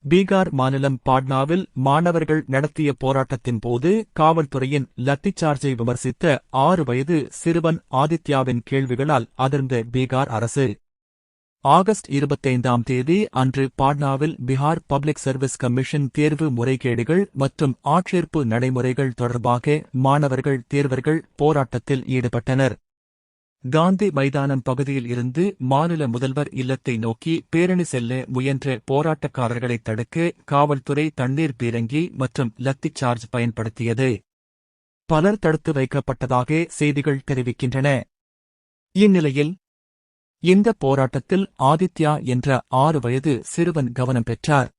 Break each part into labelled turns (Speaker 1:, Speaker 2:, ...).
Speaker 1: பீகார் மாநிலம் பாட்னாவில் மாணவர்கள் நடத்திய போராட்டத்தின் போது காவல்துறையின் லத்திச்சார்ஜை விமர்சித்த 6 வயது சிறுவன் ஆதித்யாவின் கேள்விகளால் அதிர்ந்த பீகார் அரசு. ஆகஸ்ட் 25ஆம் தேதி அன்று பாட்னாவில் பீகார் பப்ளிக் சர்வீஸ் கமிஷன் தேர்வு முறைகேடுகள் மற்றும் ஆட்சேர்ப்பு நடைமுறைகள் தொடர்பாக மாணவர்கள் தேர்வர்கள் போராட்டத்தில் ஈடுபட்டனர். காந்தி மைதானம் பகுதியில் இருந்து மாநில முதல்வர் இல்லத்தை நோக்கி பேரணி செல்ல முயன்ற போராட்டக்காரர்களைத் தடுக்க காவல்துறை தண்ணீர் பீரங்கி மற்றும் லத்திச் சார்ஜ் பயன்படுத்தியது. பலர் தடுத்து வைக்கப்பட்டதாக செய்திகள் தெரிவிக்கின்றன. இந்நிலையில் இந்த போராட்டத்தில் ஆதித்யா என்ற 6 வயது சிறுவன் கவனம் பெற்றார்.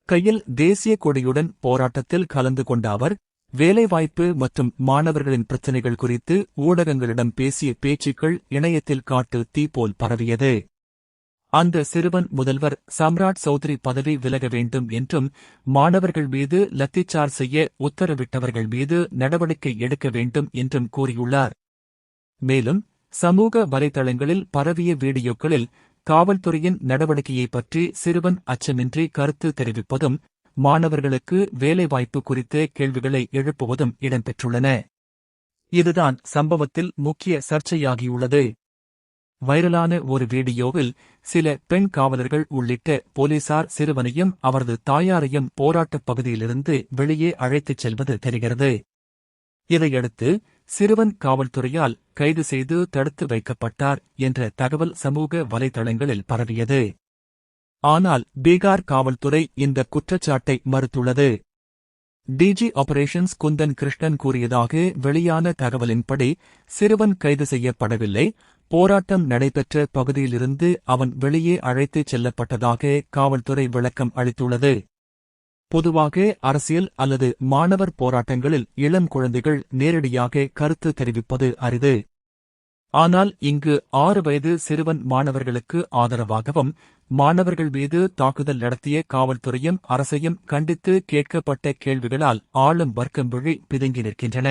Speaker 1: கையில் தேசிய கொடியுடன் போராட்டத்தில் கலந்து கொண்ட அவர் வேலைவாய்ப்பு மற்றும் மாணவர்களின் பிரச்சினைகள் குறித்து ஊடகங்களிடம் பேசிய பேச்சுக்கள் இணையத்தில் காட்டு தீ போல் பரவியது. அந்த சிறுவன் முதல்வர் சம்ராட் சௌத்ரி பதவி விலக வேண்டும் என்றும் மாணவர்கள் மீது லத்திச்சார்ஜ் செய்ய உத்தரவிட்டவர்கள் மீது நடவடிக்கை எடுக்க வேண்டும் என்றும் கூறியுள்ளார். மேலும் சமூக வலைதளங்களில் பரவிய வீடியோக்களில் காவல்துறையின் நடவடிக்கையை பற்றி சிறுவன் அச்சமின்றி கருத்து தெரிவிப்பதும் மாணவர்களுக்கு வேலைவாய்ப்பு குறித்த கேள்விகளை எழுப்புவதும் இடம்பெற்றுள்ளன. இதுதான் சம்பவத்தில் முக்கிய சர்ச்சையாகியுள்ளது. வைரலான ஒரு வீடியோவில் சில பெண் காவலர்கள் உள்ளிட்ட போலீசார் சிறுவனையும் அவரது தாயாரையும் போராட்டப் பகுதியிலிருந்து வெளியே அழைத்துச் செல்வது தெரிகிறது. இதையடுத்து சிறுவன் காவல்துறையால் கைது செய்து தடுத்து வைக்கப்பட்டார் என்ற தகவல் சமூக வலைதளங்களில் பரவியது. ஆனால் பீகார் காவல்துறை இந்த குற்றச்சாட்டை மறுத்துள்ளது. டிஜி ஆபரேஷன்ஸ் குந்தன் கிருஷ்ணன் கூறியதாக வெளியான தகவலின்படி சிறுவன் கைது செய்யப்படவில்லை, போராட்டம் நடைபெற்ற பகுதியிலிருந்து அவன் வெளியே அழைத்துச் செல்லப்பட்டதாக காவல்துறை விளக்கம் அளித்துள்ளது. பொதுவாக அரசியல் அல்லது மாணவர் போராட்டங்களில் இளம் குழந்தைகள் நேரடியாக கருத்து தெரிவிப்பது அரிது. ஆனால் இங்கு 6 வயது சிறுவன் மாணவர்களுக்கு ஆதரவாகவும் மாணவர்கள் மீது தாக்குதல் நடத்திய காவல்துறையும் அரசையும் கண்டித்து கேட்கப்பட்ட கேள்விகளால் ஆளும் வர்க்கம் விழி பிதுங்கி நிற்கின்றன.